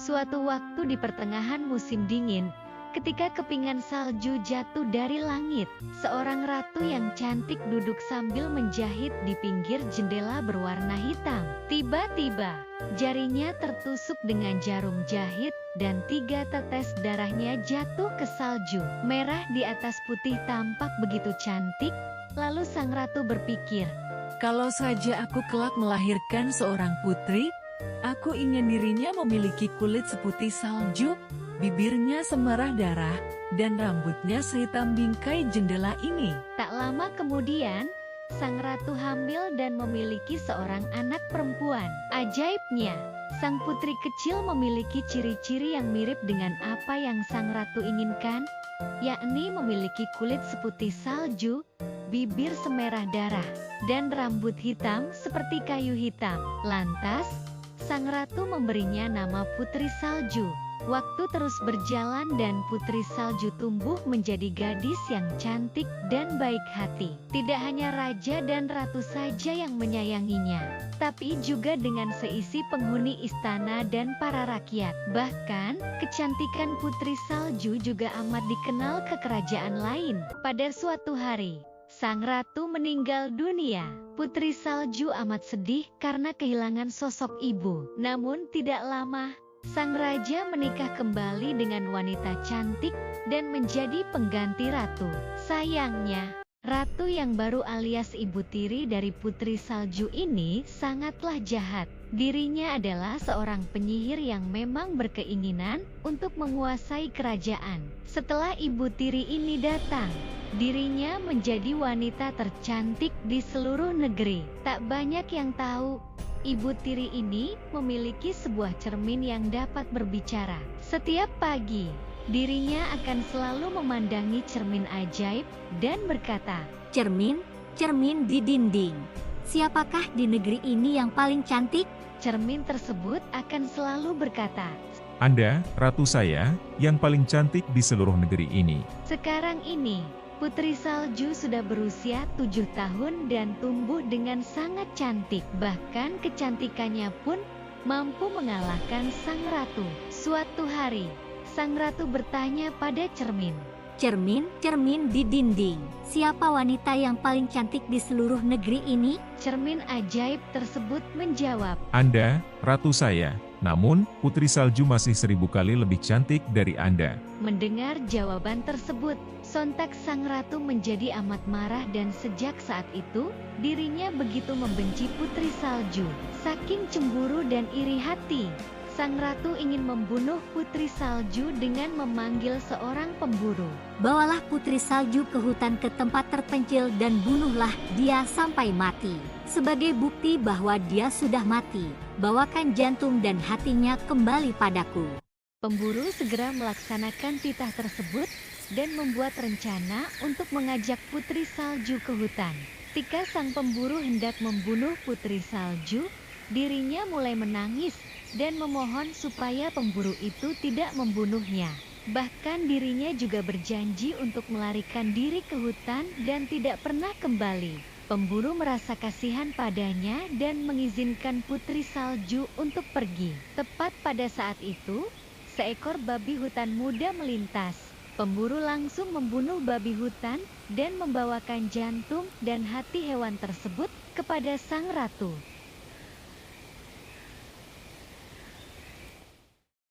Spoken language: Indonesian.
Suatu waktu di pertengahan musim dingin, ketika kepingan salju jatuh dari langit, seorang ratu yang cantik duduk sambil menjahit di pinggir jendela berwarna hitam. Tiba-tiba, jarinya tertusuk dengan jarum jahit dan 3 tetes darahnya jatuh ke salju. Merah di atas putih tampak begitu cantik, lalu sang ratu berpikir, kalau saja aku kelak melahirkan seorang putri, aku ingin dirinya memiliki kulit seputih salju, bibirnya semerah darah, dan rambutnya sehitam bingkai jendela ini. Tak lama kemudian, sang ratu hamil dan memiliki seorang anak perempuan. Ajaibnya, sang putri kecil memiliki ciri-ciri yang mirip dengan apa yang sang ratu inginkan, yakni memiliki kulit seputih salju, bibir semerah darah, dan rambut hitam seperti kayu hitam. Lantas, sang ratu memberinya nama Putri Salju. Waktu terus berjalan dan Putri Salju tumbuh menjadi gadis yang cantik dan baik hati. Tidak hanya raja dan ratu saja yang menyayanginya, tapi juga dengan seisi penghuni istana dan para rakyat. Bahkan, kecantikan Putri Salju juga amat dikenal ke kerajaan lain. Pada suatu hari, sang ratu meninggal dunia. Putri Salju amat sedih karena kehilangan sosok ibu. Namun tidak lama, sang raja menikah kembali dengan wanita cantik dan menjadi pengganti ratu. Sayangnya, ratu yang baru alias ibu tiri dari Putri Salju ini sangatlah jahat. Dirinya adalah seorang penyihir yang memang berkeinginan untuk menguasai kerajaan. Setelah ibu tiri ini datang, dirinya menjadi wanita tercantik di seluruh negeri. Tak banyak yang tahu, ibu tiri ini memiliki sebuah cermin yang dapat berbicara. Setiap pagi, dirinya akan selalu memandangi cermin ajaib dan berkata, "Cermin, cermin di dinding. Siapakah di negeri ini yang paling cantik?" Cermin tersebut akan selalu berkata, Anda, ratu saya, yang paling cantik di seluruh negeri ini. sekarang ini, Putri Salju sudah berusia 7 tahun dan tumbuh dengan sangat cantik. Bahkan kecantikannya pun mampu mengalahkan sang ratu. Suatu hari, sang ratu bertanya pada cermin, "Cermin, cermin di dinding. Siapa wanita yang paling cantik di seluruh negeri ini?" Cermin ajaib tersebut menjawab, Anda, ratu saya, namun Putri Salju masih 1000 kali lebih cantik dari Anda. Mendengar jawaban tersebut, sontak sang ratu menjadi amat marah dan sejak saat itu, dirinya begitu membenci Putri Salju. Saking cemburu dan iri hati, sang ratu ingin membunuh Putri Salju dengan memanggil seorang pemburu. "Bawalah Putri Salju ke hutan ke tempat terpencil dan bunuhlah dia sampai mati. Sebagai bukti bahwa dia sudah mati, bawakan jantung dan hatinya kembali padaku." Pemburu segera melaksanakan titah tersebut dan membuat rencana untuk mengajak Putri Salju ke hutan. Ketika sang pemburu hendak membunuh Putri Salju, dirinya mulai menangis dan memohon supaya pemburu itu tidak membunuhnya. Bahkan dirinya juga berjanji untuk melarikan diri ke hutan dan tidak pernah kembali. Pemburu merasa kasihan padanya dan mengizinkan Putri Salju untuk pergi. Tepat pada saat itu, seekor babi hutan muda melintas. Pemburu langsung membunuh babi hutan dan membawakan jantung dan hati hewan tersebut kepada sang ratu.